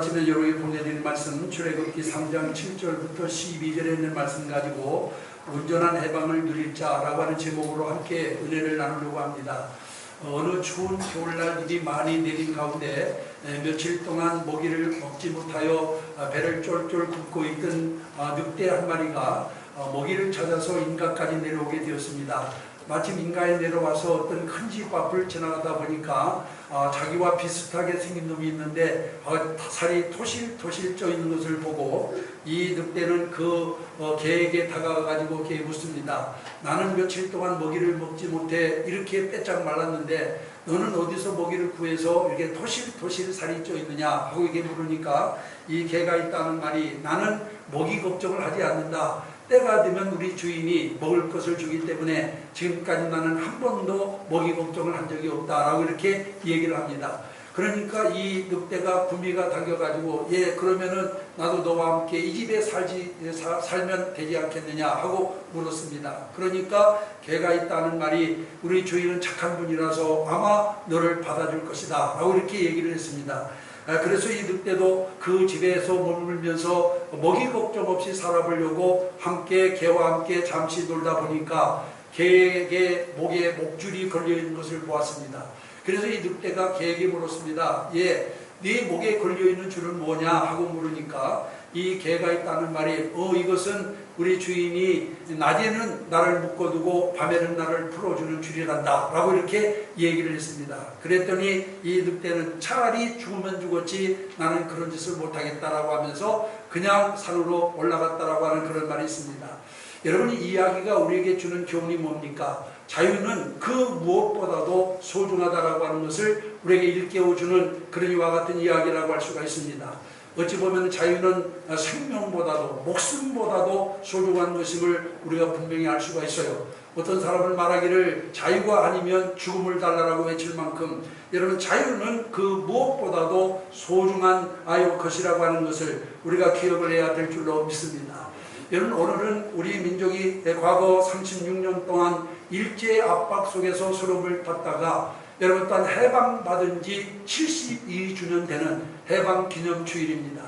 아침에 여러분이 보내드린 말씀 출애굽기 3장 7절부터 12절에 있는 말씀 가지고 온전한 해방을 누릴 자라고 하는 제목으로 함께 은혜를 나누려고 합니다. 어느 추운 겨울날 일이 많이 내린 가운데 며칠 동안 먹이를 먹지 못하여 배를 쫄쫄 굽고 있던 늑대 한 마리가 먹이를 찾아서 인가까지 내려오게 되었습니다. 마침 인가에 내려와서 어떤 큰 집 앞을 지나가다 보니까 자기와 비슷하게 생긴 놈이 있는데 살이 토실토실 쪄 있는 것을 보고 이 늑대는 그 개에게 다가가가지고 개에 묻습니다. 나는 며칠 동안 먹이를 먹지 못해 이렇게 빼짝 말랐는데 너는 어디서 먹이를 구해서 이렇게 토실토실 살이 쪄 있느냐 하고 이게 물으니까 이 개가 있다는 말이 나는 먹이 걱정을 하지 않는다. 때가 되면 우리 주인이 먹을 것을 주기 때문에 지금까지 나는 한 번도 먹이 걱정을 한 적이 없다라고 이렇게 얘기를 합니다. 그러니까 이 늑대가 구미가 당겨가지고 그러면은 나도 너와 함께 이 집에 살면 되지 않겠느냐 하고 물었습니다. 그러니까 개가 있다는 말이 우리 주인은 착한 분이라서 아마 너를 받아줄 것이다 라고 이렇게 얘기를 했습니다. 그래서 이 늑대도 그 집에서 머물면서 먹이 걱정 없이 살아보려고 함께 개와 함께 잠시 놀다 보니까 개에게 목에 목줄이 걸려있는 것을 보았습니다. 그래서 이 늑대가 개에게 물었습니다. 네 목에 걸려있는 줄은 뭐냐 하고 물으니까 이 개가 있다는 말이 이것은 우리 주인이 낮에는 나를 묶어두고 밤에는 나를 풀어주는 줄이란다 라고 이렇게 얘기를 했습니다. 그랬더니 이 늑대는 차라리 죽으면 죽었지 나는 그런 짓을 못하겠다라고 하면서 그냥 산으로 올라갔다라고 하는 그런 말이 있습니다. 여러분, 이 이야기가 우리에게 주는 교훈이 뭡니까? 자유는 그 무엇보다도 소중하다라고 하는 것을 우리에게 일깨워주는 그런 이와 같은 이야기라고 할 수가 있습니다. 어찌 보면 자유는 생명보다도 목숨보다도 소중한 것임을 우리가 분명히 알 수가 있어요. 어떤 사람은 말하기를 자유가 아니면 죽음을 달라라고 외칠 만큼 여러분, 자유는 그 무엇보다도 소중한 것이라고 하는 것을 우리가 기억을 해야 될 줄로 믿습니다. 여러분, 오늘은 우리 민족이 과거 36년 동안 일제의 압박 속에서 수름을 탔다가 여러분 또한 해방받은 지 72주년 되는 해방기념주일입니다.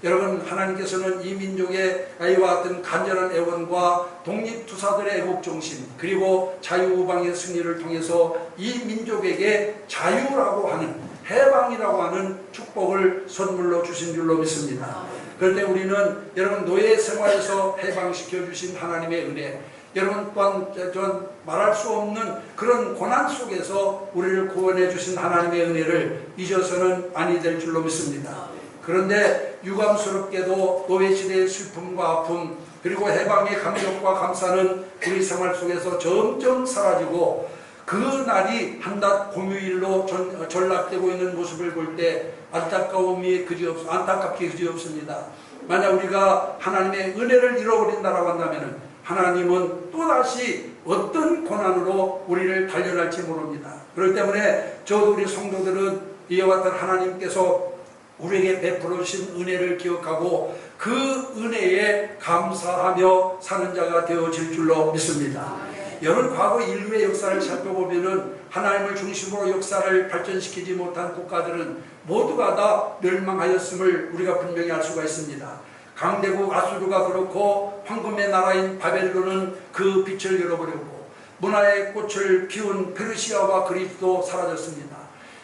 여러분, 하나님께서는 이 민족의 이와 같은 간절한 애원과 독립투사들의 애국정신 그리고 자유우방의 승리를 통해서 이 민족에게 자유라고 하는 해방이라고 하는 축복을 선물로 주신 줄로 믿습니다. 그런데 우리는 여러분 노예 생활에서 해방시켜 주신 하나님의 은혜, 여러분 또한 말할 수 없는 그런 고난 속에서 우리를 구원해 주신 하나님의 은혜를 잊어서는 아니 될 줄로 믿습니다. 그런데 유감스럽게도 노예시대의 슬픔과 아픔 그리고 해방의 감격과 감사는 우리 생활 속에서 점점 사라지고 그 날이 한낱 공휴일로 전락되고 있는 모습을 볼 때 안타깝게 그지없습니다. 만약 우리가 하나님의 은혜를 잃어버린다라고 한다면 하나님은 또다시 어떤 고난으로 우리를 단련할지 모릅니다. 그렇기 때문에 저도 우리 성도들은 이와 같은 하나님께서 우리에게 베풀어 주신 은혜를 기억하고 그 은혜에 감사하며 사는 자가 되어질 줄로 믿습니다. 여러분, 과거 인류의 역사를 살펴보면은 하나님을 중심으로 역사를 발전시키지 못한 국가들은 모두가 다 멸망하였음을 우리가 분명히 알 수가 있습니다. 강대국 아수르가 그렇고 황금의 나라인 바벨론은 그 빛을 잃어버렸고 문화의 꽃을 피운 페르시아와 그리스도 사라졌습니다.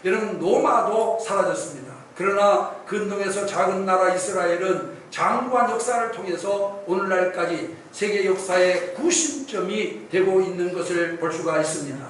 여러분, 로마도 사라졌습니다. 그러나 근동에서 작은 나라 이스라엘은 장구한 역사를 통해서 오늘날까지 세계 역사의 구심점이 되고 있는 것을 볼 수가 있습니다.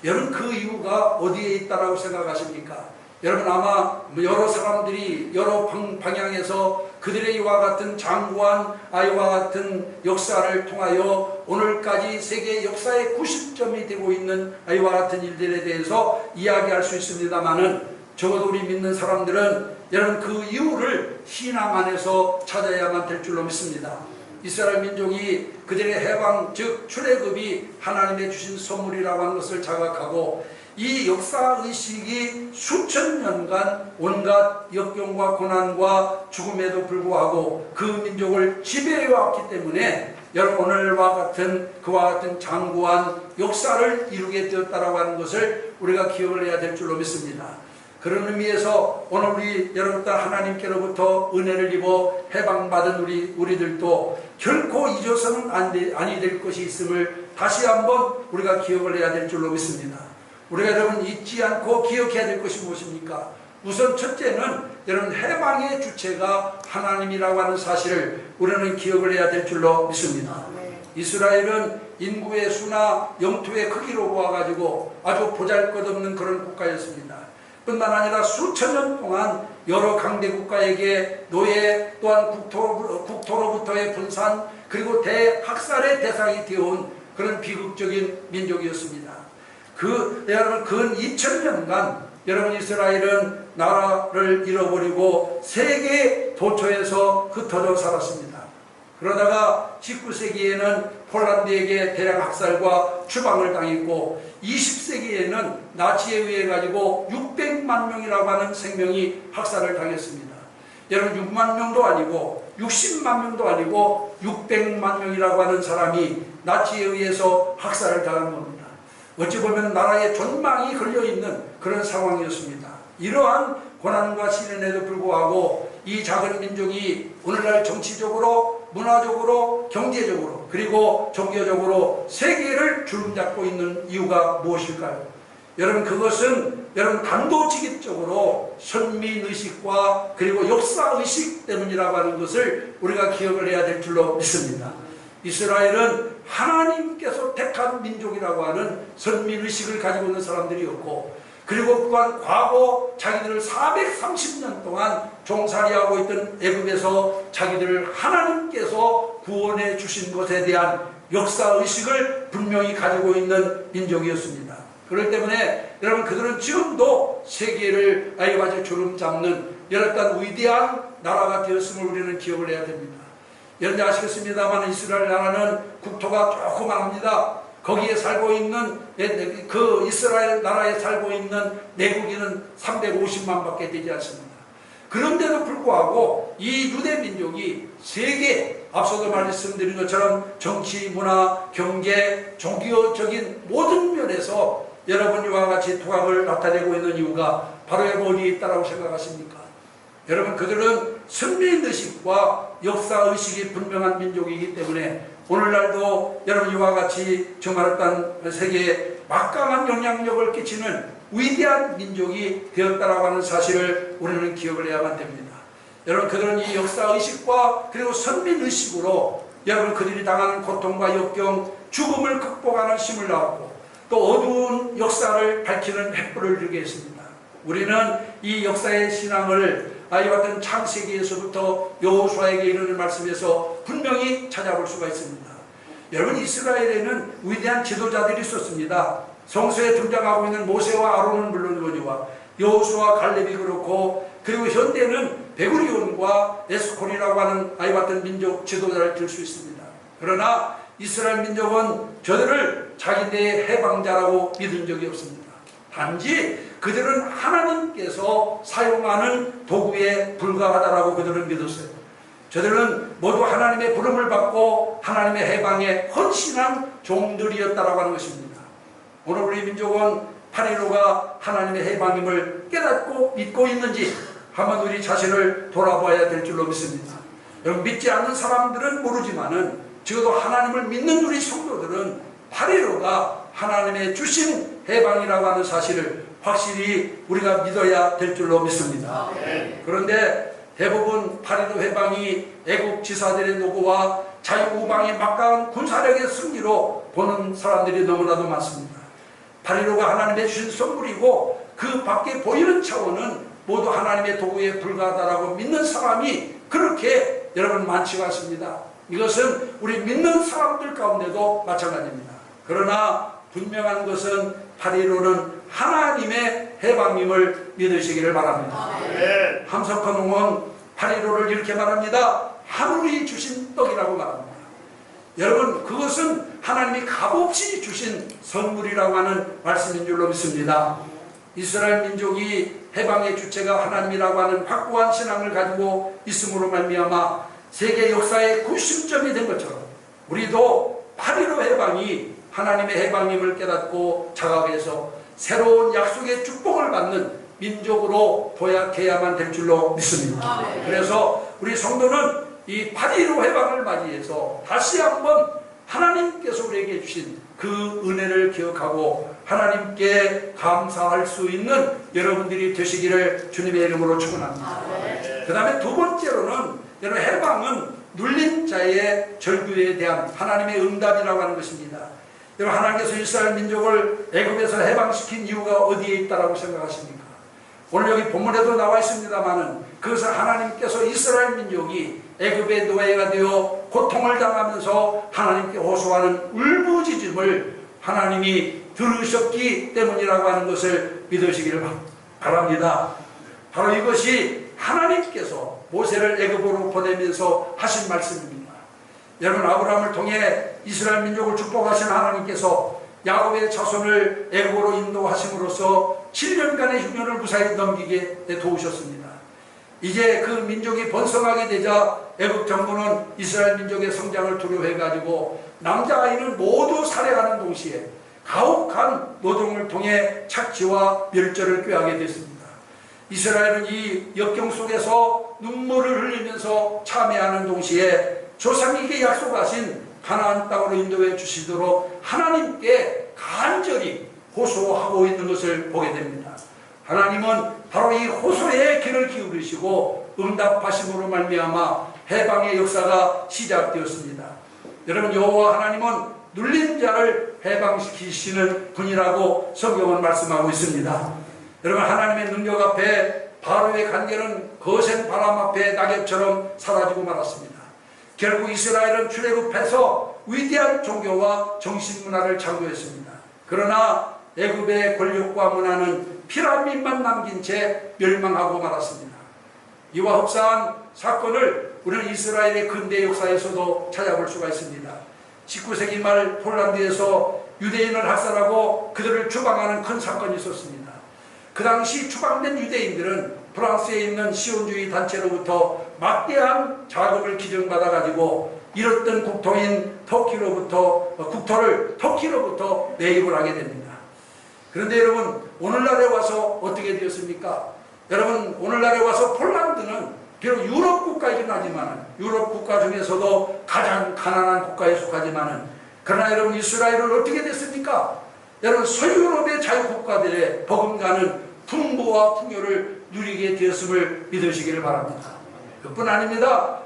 여러분, 그 이유가 어디에 있다라고 생각하십니까? 여러분, 아마 여러 사람들이 여러 방향에서 그들의 이와 같은 장구한 아이와 같은 역사를 통하여 오늘까지 세계 역사의 구심점이 되고 있는 아이와 같은 일들에 대해서 이야기할 수 있습니다만은 적어도 우리 믿는 사람들은 여러분 그 이유를 신앙 안에서 찾아야만 될 줄로 믿습니다. 이스라엘 민족이 그들의 해방 즉 출애굽이 하나님의 주신 선물이라고 하는 것을 자각하고 이 역사의식이 수천 년간 온갖 역경과 고난과 죽음에도 불구하고 그 민족을 지배해왔기 때문에 여러분 오늘과 같은 그와 같은 장구한 역사를 이루게 되었다라고 하는 것을 우리가 기억을 해야 될 줄로 믿습니다. 그런 의미에서 오늘 우리 여러분들 하나님께로부터 은혜를 입어 해방받은 우리들도 결코 잊어서는 아니 될 것이 있음을 다시 한번 우리가 기억을 해야 될 줄로 믿습니다. 우리가 여러분 잊지 않고 기억해야 될 것이 무엇입니까? 우선 첫째는 여러분 해방의 주체가 하나님이라고 하는 사실을 우리는 기억을 해야 될 줄로 믿습니다. 이스라엘은 인구의 수나 영토의 크기로 보아가지고 아주 보잘것없는 그런 국가였습니다. 뿐만 아니라 수천 년 동안 여러 강대 국가에게 노예 또한 국토로부터의 분산 그리고 대학살의 대상이 되어온 그런 비극적인 민족이었습니다. 여러분 근 2000년간 여러분 이스라엘은 나라를 잃어버리고 세계 도처에서 흩어져 살았습니다. 그러다가 19세기에는 폴란드에게 대량 학살과 추방을 당했고 20세기에는 나치에 의해 가지고 600만 명이라고 하는 생명이 학살을 당했습니다. 여러분 6만 명도 아니고 60만 명도 아니고 600만 명이라고 하는 사람이 나치에 의해서 학살을 당한 겁니다. 어찌 보면 나라의 존망이 걸려있는 그런 상황이었습니다. 이러한 고난과 시련에도 불구하고 이 작은 민족이 오늘날 정치적으로 문화적으로 경제적으로 그리고 종교적으로 세계를 주름잡고 있는 이유가 무엇일까요? 여러분 그것은 여러분 단도직입적으로 선민의식과 그리고 역사의식 때문이라고 하는 것을 우리가 기억을 해야 될 줄로 믿습니다. 이스라엘은 하나님께서 택한 민족이라고 하는 선민의식을 가지고 있는 사람들이었고 그리고 또한 과거 자기들을 430년 동안 종살이하고 있던 애굽에서 자기들을 하나님께서 구원해 주신 것에 대한 역사의식을 분명히 가지고 있는 민족이었습니다. 그렇기 때문에 여러분 그들은 지금도 세계를 아주 주름잡는 여러 위대한 나라가 되었음을 우리는 기억을 해야 됩니다. 여러분 아시겠습니다만 이스라엘 나라는 국토가 조그만합니다. 거기에 살고 있는 그 이스라엘 나라에 살고 있는 내국인은 350만 밖에 되지 않습니다. 그런데도 불구하고 이 유대 민족이 세계 앞서도 말씀드린 것처럼 정치, 문화, 경제, 종교적인 모든 면에서 여러분 이와 같이 두각을 나타내고 있는 이유가 바로 어디에 있다고 생각하십니까? 여러분 그들은 선민의식과 역사의식이 분명한 민족이기 때문에 오늘날도 여러분 이와 같이 정말 어떤 세계에 막강한 영향력을 끼치는 위대한 민족이 되었다라고 하는 사실을 우리는 기억을 해야만 됩니다. 여러분 그들은 이 역사의식과 그리고 선민의식으로 여러분 그들이 당하는 고통과 역경, 죽음을 극복하는 힘을 낳았고 또 어두운 역사를 밝히는 횃불을 들게 했습니다. 우리는 이 역사의 신앙을 이와 같은 창세기에서부터 여호수아에게 이르는 말씀에서 분명히 찾아볼 수가 있습니다. 여러분 이스라엘에는 위대한 지도자들이 있었습니다. 성서에 등장하고 있는 모세와 아론은 물론이거니와 여호수아, 갈렙이 그렇고 그리고 현대는 베구리온과 에스콘이라고 하는 이와 같은 민족 지도자를 들 수 있습니다. 그러나 이스라엘 민족은 저들을 자기네의 해방자라고 믿은 적이 없습니다. 단지 그들은 하나님께서 사용하는 도구에 불과하다라고 그들은 믿었어요. 저들은 모두 하나님의 부름을 받고 하나님의 해방에 헌신한 종들이었다라고 하는 것입니다. 오늘 우리 민족은 8.15가 하나님의 해방임을 깨닫고 믿고 있는지 한번 우리 자신을 돌아봐야 될 줄로 믿습니다. 여러분 믿지 않는 사람들은 모르지만은 적어도 하나님을 믿는 우리 성도들은 8.15가 하나님의 주신 해방이라고 하는 사실을 확실히 우리가 믿어야 될 줄로 믿습니다. 그런데 대부분 8.15 해방이 애국 지사들의 노고와 자유우방의 막강한 군사력의 승리로 보는 사람들이 너무나도 많습니다. 8.15가 하나님의 주신 선물이고 그 밖에 보이는 차원은 모두 하나님의 도구에 불과하다라고 믿는 사람이 그렇게 여러분 많지가 않습니다. 이것은 우리 믿는 사람들 가운데도 마찬가지입니다. 그러나 분명한 것은 8.15는 하나님의 해방임을 믿으시기를 바랍니다. 함석헌웅은 8.15를 이렇게 말합니다. 하늘이 주신 떡이라고 말합니다. 여러분 그것은 하나님이 값없이 주신 선물이라고 하는 말씀인 줄로 믿습니다. 이스라엘 민족이 해방의 주체가 하나님이라고 하는 확고한 신앙을 가지고 있음으로 말미암아 세계 역사의 구심점이 된 것처럼 우리도 8.15 해방이 하나님의 해방임을 깨닫고 자각해서 새로운 약속의 축복을 받는 민족으로 도약해야만 될 줄로 믿습니다. 그래서 우리 성도는 이 8.15 해방을 맞이해서 다시 한번 하나님께서 우리에게 주신 그 은혜를 기억하고 하나님께 감사할 수 있는 여러분들이 되시기를 주님의 이름으로 축원합니다. 그 다음에 두 번째로는 여러분, 해방은 눌린 자의 절규에 대한 하나님의 응답이라고 하는 것입니다. 여러분, 하나님께서 이스라엘 민족을 애굽에서 해방시킨 이유가 어디에 있다고 생각하십니까? 오늘 여기 본문에도 나와 있습니다만은 그것은 하나님께서 이스라엘 민족이 애굽의 노예가 되어 고통을 당하면서 하나님께 호소하는 울부짖음을 하나님이 들으셨기 때문이라고 하는 것을 믿으시기를 바랍니다. 바로 이것이 하나님께서 모세를 애굽으로 보내면서 하신 말씀입니다. 여러분, 아브라함을 통해 이스라엘 민족을 축복하신 하나님께서 야곱의 자손을 애굽으로 인도하심으로써 7년간의 흉년을 무사히 넘기게 도우셨습니다. 이제 그 민족이 번성하게 되자 애굽 정부는 이스라엘 민족의 성장을 두려워해가지고 남자아이는 모두 살해하는 동시에 가혹한 노동을 통해 착취와 멸절을 꾀하게 됐습니다. 이스라엘은 이 역경 속에서 눈물을 흘리면서 참회하는 동시에 조상에게 약속하신 가나안 땅으로 인도해 주시도록 하나님께 간절히 호소하고 있는 것을 보게 됩니다. 하나님은 바로 이 호소의 귀를 기울이시고 응답하심으로 말미암아 해방의 역사가 시작되었습니다. 여러분, 여호와 하나님은 눌린 자를 해방시키시는 분이라고 성경은 말씀하고 있습니다. 여러분, 하나님의 능력 앞에 바로의 간계는 거센 바람 앞에 낙엽처럼 사라지고 말았습니다. 결국 이스라엘은 출애굽해서 위대한 종교와 정신문화를 창조했습니다. 그러나 애굽의 권력과 문화는 피라밋만 남긴 채 멸망하고 말았습니다. 이와 흡사한 사건을 우리는 이스라엘의 근대 역사에서도 찾아볼 수가 있습니다. 19세기 말 폴란드에서 유대인을 학살하고 그들을 추방하는 큰 사건이 있었습니다. 그 당시 추방된 유대인들은 프랑스에 있는 시온주의 단체로부터 막대한 자금을 기증받아 가지고 잃었던 국토인 국토를 터키로부터 매입을 하게 됩니다. 그런데 여러분, 오늘날에 와서 어떻게 되었습니까? 여러분, 오늘날에 와서 폴란드는 비록 유럽 국가이긴 하지만 유럽 국가 중에서도 가장 가난한 국가에 속하지만은, 그러나 여러분, 이스라엘은 어떻게 됐습니까? 여러분, 서유럽의 자유국가들의 버금가는 풍부와 풍요를 누리게 되었음을 믿으시기를 바랍니다. 그뿐 아닙니다.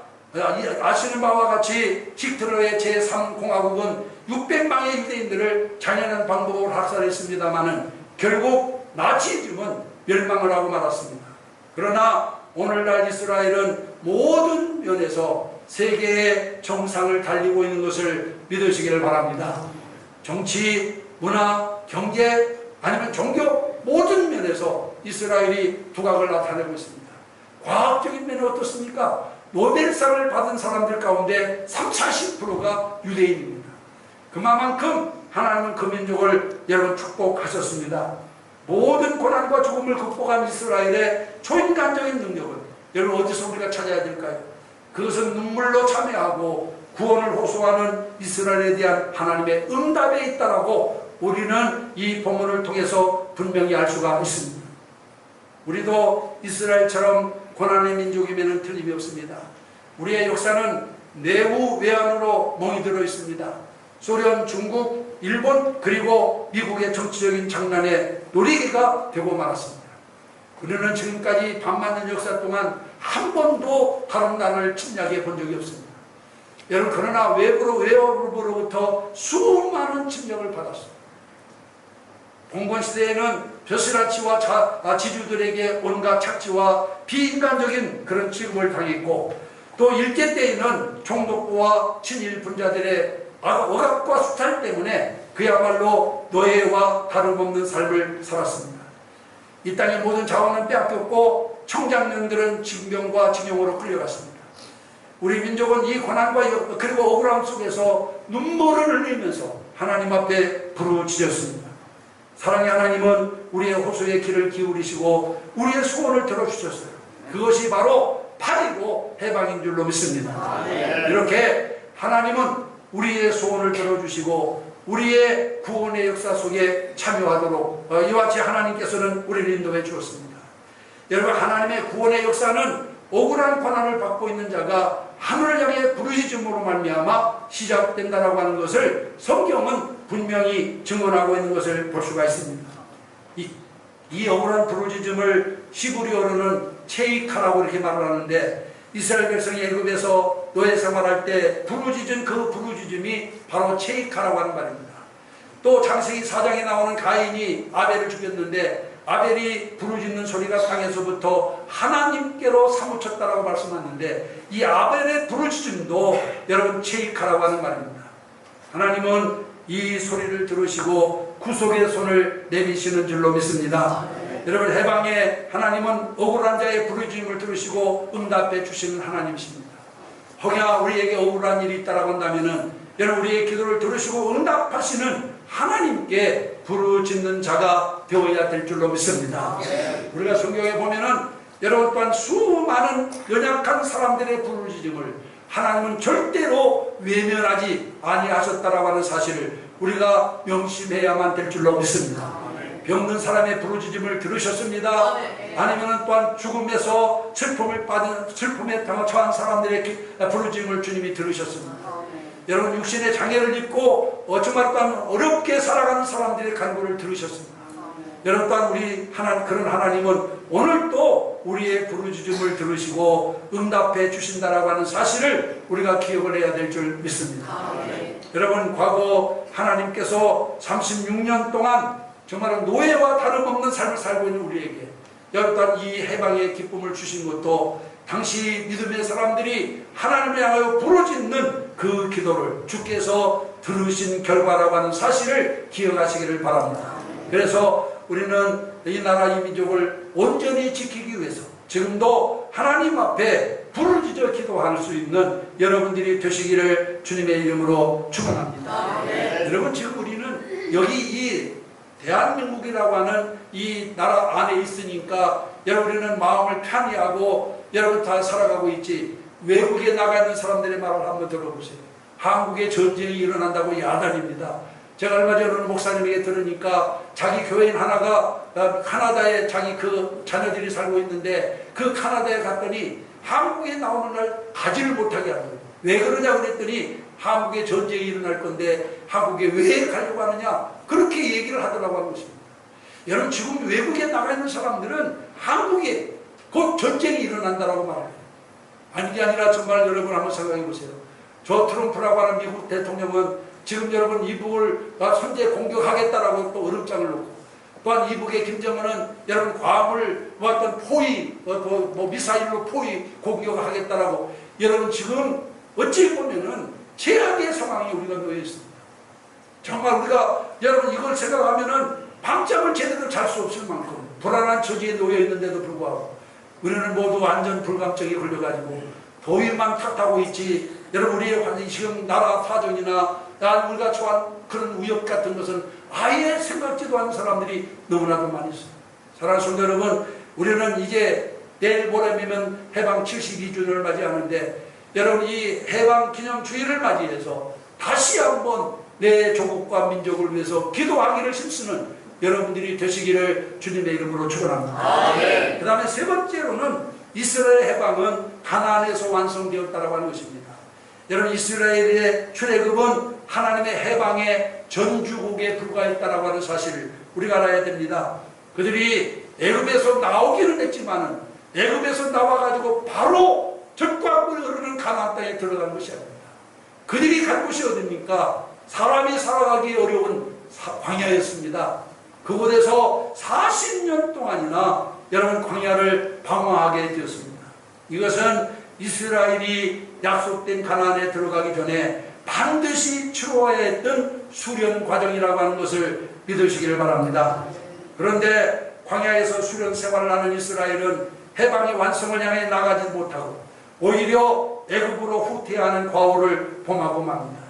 아시는 바와 같이 히틀러의 제3공화국은 600만의 유대인들을 잔인한 방법으로 학살했습니다마는 결국 나치즘은 멸망을 하고 말았습니다. 그러나 오늘날 이스라엘은 모든 면에서 세계의 정상을 달리고 있는 것을 믿으시기를 바랍니다. 정치, 문화, 경제, 아니면 종교 모든 면에서 이스라엘이 두각을 나타내고 있습니다. 과학적인 면은 어떻습니까? 노벨상을 받은 사람들 가운데 30~40%가 유대인입니다. 그만큼 하나님은 그 민족을 여러분 축복하셨습니다. 모든 고난과 죽음을 극복한 이스라엘의 초인간적인 능력은 여러분 어디서 우리가 찾아야 될까요? 그것은 눈물로 참여하고 구원을 호소하는 이스라엘에 대한 하나님의 응답에 있다라고 우리는 이 본문을 통해서 분명히 알 수가 있습니다. 우리도 이스라엘처럼 고난의 민족이면 틀림이 없습니다. 우리의 역사는 내후 외환으로 멍이 들어 있습니다. 소련, 중국, 일본 그리고 미국의 정치적인 장난에 놀이개가 되고 말았습니다. 우리는 지금까지 반만년 역사 동안 한 번도 다른 나라를 침략해 본 적이 없습니다. 여러분, 그러나 외부로부터 수많은 침략을 받았습니다. 봉건시대에는 벼슬아치와 지주들에게 온갖 착취와 비인간적인 그런 취급을 당했고, 또 일제 때에는 총독부와 친일 분자들의 억압과 수탈 때문에 그야말로 노예와 다름없는 삶을 살았습니다. 이 땅의 모든 자원은 빼앗겼고 청장년들은 징병과 징용으로 끌려갔습니다. 우리 민족은 이 고난과 그리고 억울함 속에서 눈물을 흘리면서 하나님 앞에 부르짖었습니다. 사랑의 하나님은 우리의 호소의 귀를 기울이시고 우리의 소원을 들어주셨어요. 그것이 바로 8.15 해방인 줄로 믿습니다. 이렇게 하나님은 우리의 소원을 들어주시고 우리의 구원의 역사 속에 참여하도록 이와 같이 하나님께서는 우리를 인도해 주었습니다. 여러분, 하나님의 구원의 역사는 억울한 고난을 받고 있는 자가 하늘을 향해 부르짖음으로 말미암아 시작된다라고 하는 것을 성경은 분명히 증언하고 있는 것을 볼 수가 있습니다. 이 억울한 부르짖음을 히브리어로는 체이카라고 이렇게 말을 하는데, 이스라엘 백성이 애굽에서 노예 생활할 때 부르짖은 그 부르짖음이 바로 체이카라고 하는 말입니다. 또 창세기 4장에 나오는 가인이 아벨을 죽였는데, 아벨이 부르짖는 소리가 땅에서부터 하나님께로 사무쳤다라고 말씀하는데, 이 아벨의 부르짖음도 여러분 체이카라고 하는 말입니다. 하나님은 이 소리를 들으시고 구속의 손을 내미시는 줄로 믿습니다. 여러분, 해방에 하나님은 억울한 자의 부르짖음을 들으시고 응답해 주시는 하나님이십니다. 혹여 우리에게 억울한 일이 있다라고 한다면은 여러분, 우리의 기도를 들으시고 응답하시는 하나님께 부르짖는 자가 되어야 될 줄로 믿습니다. 우리가 성경에 보면은 여러분 또한 수많은 연약한 사람들의 부르짖음을 하나님은 절대로 외면하지 아니하셨다라고 하는 사실을 우리가 명심해야만 될 줄로 믿습니다. 병든 사람의 부르짖음을 들으셨습니다. 아니면 또한 죽음에서 슬픔에 처한 사람들의 부르짖음을 주님이 들으셨습니다. 여러분, 육신의 장애를 입고 정말 또한 어렵게 살아가는 사람들의 간구를 들으셨습니다. 여러분, 또한 그런 하나님은 오늘도 우리의 부르짖음을 들으시고 응답해 주신다라고 하는 사실을 우리가 기억을 해야 될 줄 믿습니다. 여러분, 과거 하나님께서 36년 동안 정말 노예와 다름없는 삶을 살고 있는 우리에게 여러분, 이 해방의 기쁨을 주신 것도 당시 믿음의 사람들이 하나님을 향하여 부르짖는 그 기도를 주께서 들으신 결과라고 하는 사실을 기억하시기를 바랍니다. 그래서 우리는 이 나라 이 민족을 온전히 지키기 위해서 지금도 하나님 앞에 부르짖어 기도할 수 있는 여러분들이 되시기를 주님의 이름으로 축원합니다. 여러분, 지금 우리는 여기 이 대한민국이라고 하는 이 나라 안에 있으니까 여러분, 우리는 마음을 편히하고 여러분 다 살아가고 있지, 외국에 나가 있는 사람들의 말을 한번 들어보세요. 한국에 전쟁이 일어난다고 야단입니다. 제가 얼마 전에 목사님에게 들으니까 자기 교회인 하나가 카나다에 자기 그 자녀들이 살고 있는데 그 카나다에 갔더니 한국에 나오는 날 가지를 못하게 하더라고요. 왜 그러냐 그랬더니 한국에 전쟁이 일어날 건데 한국에 왜 가려고 하느냐, 그렇게 얘기를 하더라고 하는 것입니다. 여러분, 지금 외국에 나가 있는 사람들은 한국에 곧 전쟁이 일어난다라고 말해요. 아니, 게 아니라 정말 여러분 한번 생각해 보세요. 저 트럼프라고 하는 미국 대통령은 지금 여러분 이북을 선제 공격하겠다라고 또 얼음장을 놓고, 또한 이북의 김정은은 여러분 괌을 어떤 포위, 미사일로 포위 공격하겠다라고, 여러분 지금 어찌 보면은 최악의 상황이 우리가 놓여 있습니다. 정말 우리가 여러분 이걸 생각하면은 밤잠을 제대로 잘 수 없을 만큼 불안한 처지에 놓여 있는데도 불구하고 우리는 모두 완전 불감증에 걸려가지고 더위만 탓하고 있지, 여러분 우리의 지금 나라 사정이나 우리가 처한 그런 위협 같은 것은 아예 생각지도 않은 사람들이 너무나도 많이 있습니다. 사랑하는 성도 여러분, 우리는 이제 내일 모레면 해방 72주년을 맞이하는데, 여러분 이 해방 기념주의를 맞이해서 다시 한번 내 조국과 민족을 위해서 기도하기를 힘쓰는 여러분들이 되시기를 주님의 이름으로 축원합니다. 그 다음에 세 번째로는 이스라엘 해방은 가나안에서 완성되었다라고 하는 것입니다. 여러분, 이스라엘의 출애굽은 하나님의 해방의 전주곡에 불과했다라고 하는 사실을 우리가 알아야 됩니다. 그들이 애굽에서 나오기는 했지만은 애굽에서 나와가지고 바로 젖과 꿀이 흐르는 가나안 땅에 들어간 것이 아닙니다. 그들이 간 곳이 어디입니까? 사람이 살아가기 어려운 광야였습니다. 그곳에서 40년 동안이나 여러분 광야를 방황하게 되었습니다. 이것은 이스라엘이 약속된 가나안에 들어가기 전에 반드시 치러야 했던 수련 과정이라고 하는 것을 믿으시기를 바랍니다. 그런데 광야에서 수련 생활을 하는 이스라엘은 해방의 완성을 향해 나가지 못하고 오히려 애굽으로 후퇴하는 과오를 범하고 맙니다.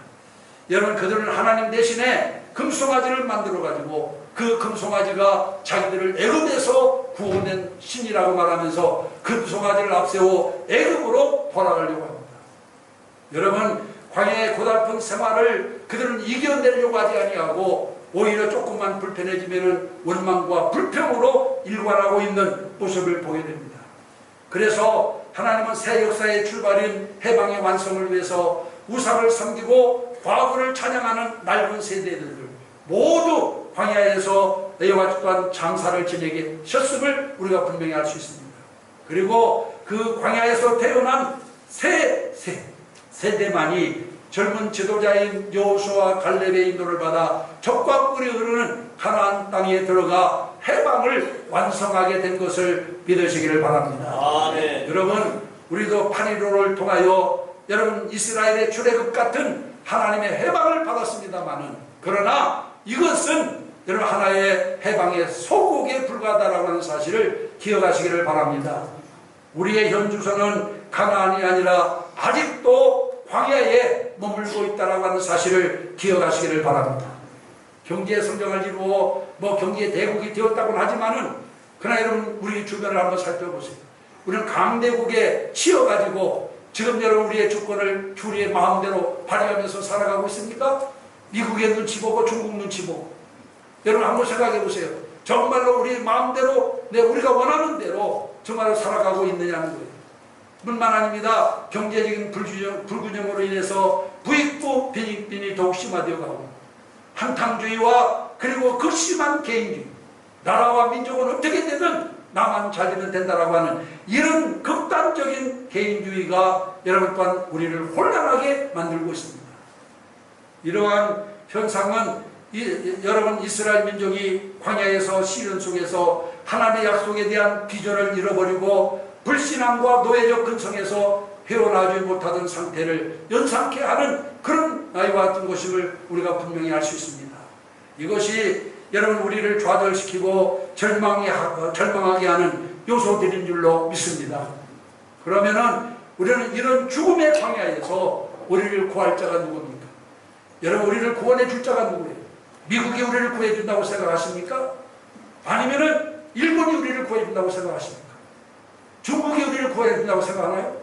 여러분, 그들은 하나님 대신에 금송아지를 만들어가지고 그 금송아지가 자기들을 애굽에서 구원된 신이라고 말하면서 금송아지를 앞세워 애굽으로 돌아가려고 합니다. 여러분, 광야의 고달픈 생활을 그들은 이겨내려고 하지 아니하고 오히려 조금만 불편해지면 원망과 불평으로 일관하고 있는 모습을 보게 됩니다. 그래서 하나님은 새 역사의 출발인 해방의 완성을 위해서 우상을 섬기고 과거를 찬양하는 낡은 세대들을 모두 광야에서 여호와 또한 장사를 지내게 하셨음을 우리가 분명히 알 수 있습니다. 그리고 그 광야에서 태어난 새 세대만이 젊은 지도자인 여호수아와 갈렙의 인도를 받아 적과 꿀이 흐르는 가나안 땅에 들어가 해방을 완성하게 된 것을 믿으시기를 바랍니다. 아멘. 여러분, 우리도 8.15를 통하여 여러분 이스라엘의 출애굽 같은 하나님의 해방을 받았습니다마는, 그러나 이것은 여러분 하나의 해방의 소곡에 불과하다라고 하는 사실을 기억하시기를 바랍니다. 우리의 현 주소는 가나안이 아니라 아직도 광야에 머물고 있다라고 하는 사실을 기억하시기를 바랍니다. 경제의 성장을 이루어 경제의 대국이 되었다고는 하지만은, 그러나 여러분 우리 주변을 한번 살펴보세요. 우리는 강대국에 치여가지고 지금 여러분 우리의 주권을 우리의 마음대로 발휘하면서 살아가고 있습니까? 미국의 눈치 보고 중국 눈치 보고. 여러분 한번 생각해 보세요. 정말로 우리 마음대로 우리가 원하는 대로 정말로 살아가고 있느냐는 거예요. 뿐만 아닙니다. 경제적인 불균형으로 인해서 부익부 빈익빈이 더욱 심화되어 가고, 한탕주의와 그리고 극심한 개인주의, 나라와 민족은 어떻게 되든 나만 잘 되면 된다라고 하는 이런 극단적인 개인주의가 여러분 또한 우리를 혼란하게 만들고 있습니다. 이러한 현상은 여러분 이스라엘 민족이 광야에서 시련 속에서 하나님의 약속에 대한 비전을 잃어버리고 불신앙과 노예적 근성에서 헤어나지 못하던 상태를 연상케 하는 그런 나이와 같은 것임을 우리가 분명히 알 수 있습니다. 이것이 여러분 우리를 좌절시키고 절망하게 하는 요소들인 줄로 믿습니다. 그러면은 우리는 이런 죽음의 광야에서 우리를 구할 자가 누굽니까? 여러분 우리를 구원해 줄 자가 누구예요? 미국이 우리를 구해 준다고 생각하십니까? 아니면은 일본이 우리를 구해 준다고 생각하십니까? 중국이 우리를 구해 준다고 생각하나요?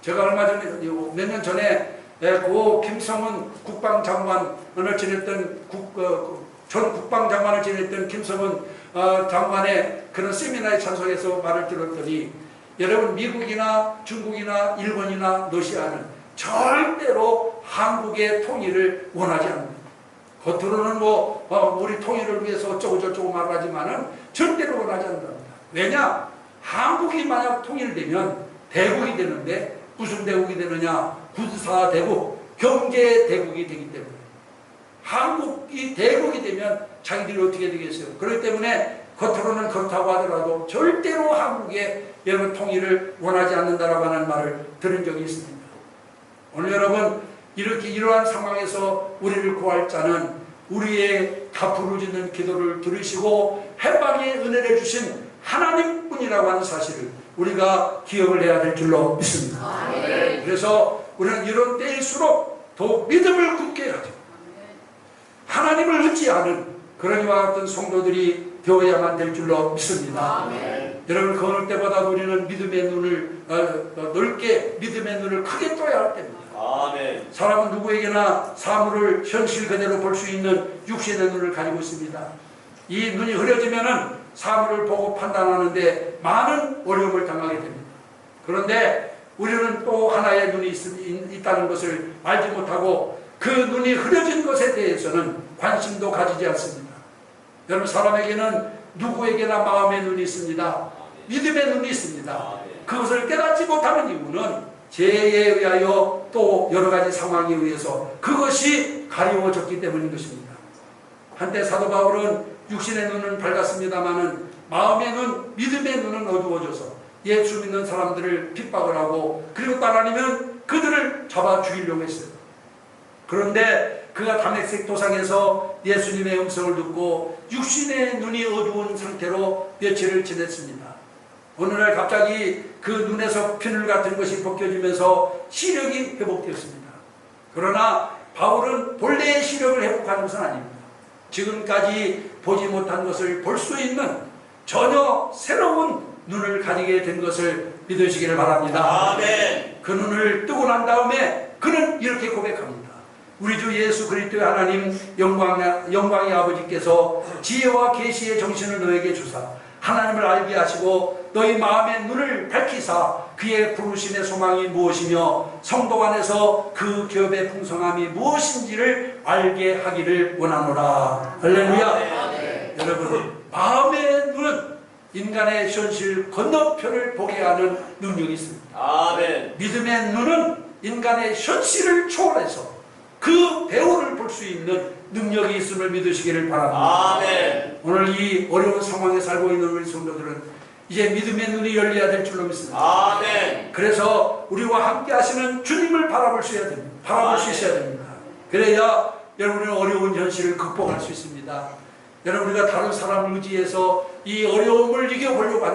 제가 얼마 전에 몇 년 전에 고 김성은 국방장관을 지냈던 전 국방장관을 지냈던 김성은 장관의 그런 세미나에 참석해서 말을 들었더니, 여러분 미국이나 중국이나 일본이나 러시아는 절대로 한국의 통일을 원하지 않는다. 겉으로는 우리 통일을 위해서 어쩌고저쩌고 말하지만은 절대로 원하지 않는다. 왜냐? 한국이 만약 통일되면 대국이 되는데, 무슨 대국이 되느냐? 군사대국, 경제대국이 되기 때문에. 한국이 대국이 되면 자기들이 어떻게 되겠어요? 그렇기 때문에 겉으로는 그렇다고 하더라도 절대로 한국의 여러분 통일을 원하지 않는다라고 하는 말을 들은 적이 있습니다. 오늘 여러분 이러한 상황에서 우리를 구할 자는 우리의 다 부르짖는 기도를 들으시고 해방의 은혜를 주신 하나님뿐이라고 하는 사실을 우리가 기억을 해야 될 줄로 믿습니다. 그래서 우리는 이런 때일수록 더욱 믿음을 굳게 가지고 하나님을 의지하는 그런 이와 같은 성도들이 되어야만 될 줄로 믿습니다. 여러분 그 어느 때보다 우리는 믿음의 눈을 넓게, 믿음의 눈을 크게 떠야 할 때입니다. 아멘. 사람은 누구에게나 사물을 현실 그대로 볼 수 있는 육신의 눈을 가지고 있습니다. 이 눈이 흐려지면은 사물을 보고 판단하는데 많은 어려움을 당하게 됩니다. 그런데 우리는 또 하나의 눈이 있다는 것을 알지 못하고 그 눈이 흐려진 것에 대해서는 관심도 가지지 않습니다. 여러분 사람에게는 누구에게나 마음의 눈이 있습니다. 믿음의 눈이 있습니다. 그것을 깨닫지 못하는 이유는 죄에 의하여 또 여러 가지 상황에 의해서 그것이 가리워졌기 때문인 것입니다. 한때 사도 바울은 육신의 눈은 밝았습니다마는 마음의 눈, 믿음의 눈은 어두워져서 예수 믿는 사람들을 핍박을 하고 그리고 따라니면 그들을 잡아 죽이려고 했어요. 그런데 그가 다메섹 도상에서 예수님의 음성을 듣고 육신의 눈이 어두운 상태로 며칠을 지냈습니다. 어느 날 갑자기 그 눈에서 피눈 같은 것이 벗겨지면서 시력이 회복되었습니다. 그러나 바울은 본래의 시력을 회복하는 것은 아닙니다. 지금까지 보지 못한 것을 볼 수 있는 전혀 새로운 눈을 가지게 된 것을 믿으시기를 바랍니다. 아멘. 그 눈을 뜨고 난 다음에 그는 이렇게 고백합니다. 우리 주 예수 그리스도의 하나님 영광의 아버지께서 지혜와 계시의 정신을 너에게 주사 하나님을 알게 하시고 너희 마음의 눈을 밝히사 그의 부르심의 소망이 무엇이며 성도 안에서 그 기업의 풍성함이 무엇인지를 알게 하기를 원하노라. 할렐루야. 네. 여러분, 마음의 눈은 인간의 현실 건너편을 보게 하는 능력이 있습니다. 아멘. 믿음의 눈은 인간의 현실을 초월해서 그 배후를 볼 수 있는 능력이 있음을 믿으시기를 바랍니다. 아멘. 오늘 이 어려운 상황에 살고 있는 우리 성도들은 이제 믿음의 눈이 열려야 될 줄로 믿습니다. 아멘. 그래서 우리와 함께 하시는 주님을 바라볼 수 있어야 됩니다. 그래야 여러분의 어려운 현실을 극복할 수 있습니다. 여러분, 우리가 다른 사람을 의지해서 이 어려움을 이겨보려고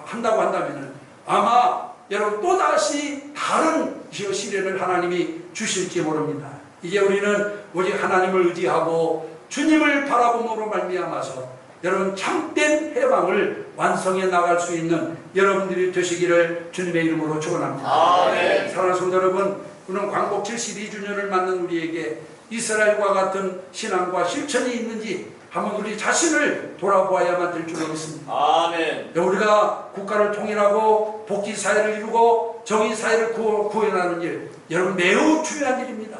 한다고 한다면 아마 여러분 또다시 다른 시련을 하나님이 주실지 모릅니다. 이제 우리는 오직 하나님을 의지하고 주님을 바라봄으로 말미암아서 여러분 참된 해방을 완성해 나갈 수 있는 여러분들이 되시기를 주님의 이름으로 축원합니다. 아멘. 사랑하는 성도 여러분, 오늘 광복 72주년을 맞는 우리에게 이스라엘과 같은 신앙과 실천이 있는지 한번 우리 자신을 돌아보아야만 될 줄로 믿습니다. 아멘. 우리가 국가를 통일하고 복지 사회를 이루고 정의 사회를 구현하는 일, 여러분 매우 중요한 일입니다.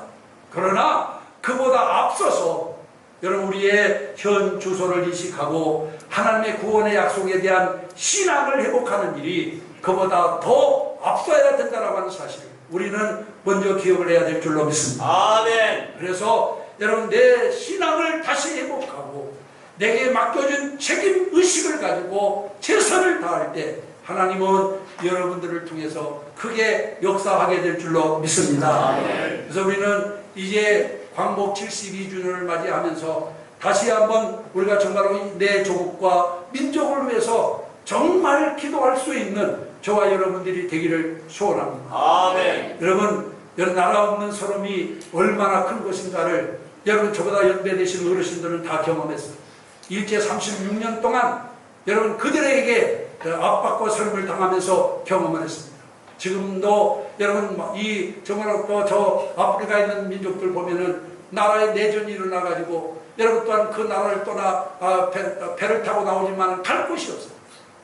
그러나 그보다 앞서서 여러분 우리의 현 주소를 인식하고 하나님의 구원의 약속에 대한 신앙을 회복하는 일이 그보다 더 앞서야 된다고 하는 사실을 우리는 먼저 기억을 해야 될 줄로 믿습니다. 아멘. 그래서 여러분 내 신앙을 다시 회복하고 내게 맡겨진 책임의식을 가지고 최선을 다할 때 하나님은 여러분들을 통해서 크게 역사하게 될 줄로 믿습니다. 아멘. 그래서 우리는 이제 광복 72주년을 맞이하면서 다시 한번 우리가 정말로 내 조국과 민족을 위해서 정말 기도할 수 있는 저와 여러분들이 되기를 소원합니다. 아멘. 여러분 나라 없는 서름이 얼마나 큰 것인가를 여러분 저보다 연배되신 어르신들은 다 경험했어요. 일제 36년 동안 여러분 그들에게 압박과 서름을 당하면서 경험을 했습니다. 지금도 여러분 정말 또 저 아프리카에 있는 민족들 보면은 나라에 내전이 일어나가지고 여러분 또한 그 나라를 떠나 배를 타고 나오지만 갈 곳이 없어요.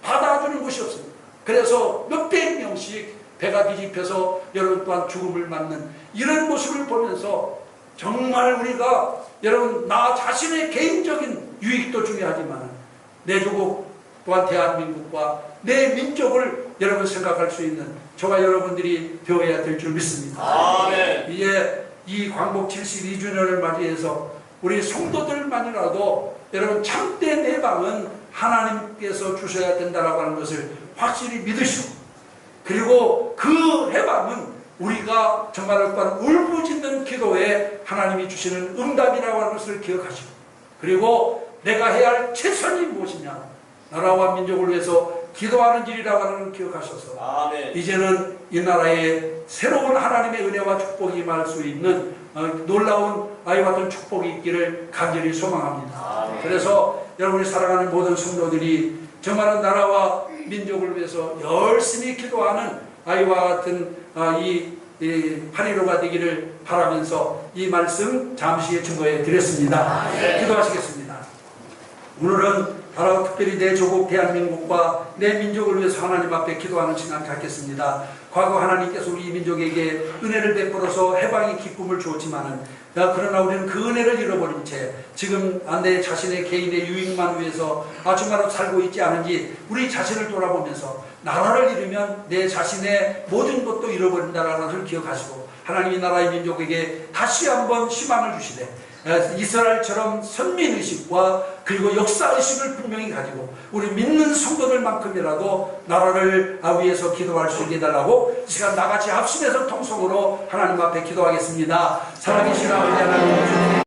받아주는 곳이 없습니다. 그래서 몇백 명씩 배가 뒤집혀서 여러분 또한 죽음을 맞는 이런 모습을 보면서 정말 우리가 여러분 나 자신의 개인적인 유익도 중요하지만 내 조국 또한 대한민국과 내 민족을 여러분 생각할 수 있는 저와 여러분들이 되어야 될 줄 믿습니다. 아멘. 이제 이 광복 72주년을 맞이해서 우리 성도들만이라도 여러분 참된 해방은 하나님께서 주셔야 된다라고 하는 것을 확실히 믿으시고 그리고 그 해방은 우리가 정말 울부짖는 기도에 하나님이 주시는 응답이라고 하는 것을 기억하시고 그리고 내가 해야 할 최선이 무엇이냐 나라와 민족을 위해서 기도하는 일이라고 하는 걸 기억하셔서 아멘. 이제는 이 나라에 새로운 하나님의 은혜와 축복이 임할 수 있는 놀라운 아이와 같은 축복이 있기를 간절히 소망합니다. 아멘. 그래서 여러분이 사랑하는 모든 성도들이 정말 나라와 민족을 위해서 열심히 기도하는 아이와 같은 이 8.15가 되기를 바라면서 이 말씀 잠시 증거해 드렸습니다. 아멘. 기도하시겠습니다. 오늘은 바로 특별히 내 조국 대한민국과 내 민족을 위해서 하나님 앞에 기도하는 시간 갖겠습니다. 과거 하나님께서 우리 민족에게 은혜를 베풀어서 해방의 기쁨을 주었지만은 그러나 우리는 그 은혜를 잃어버린 채 지금 내 자신의 개인의 유익만 위해서 정말로 살고 있지 않은지 우리 자신을 돌아보면서 나라를 잃으면 내 자신의 모든 것도 잃어버린다라는 것을 기억하시고 하나님이 나라의 민족에게 다시 한번 희망을 주시되 이스라엘처럼 선민의식과 그리고 역사의식을 분명히 가지고 우리 믿는 성도들만큼이라도 나라를 위해서 기도할 수 있게 해달라고 이 시간 나같이 합심해서 통성으로 하나님 앞에 기도하겠습니다. 사랑이신 아버지 하나님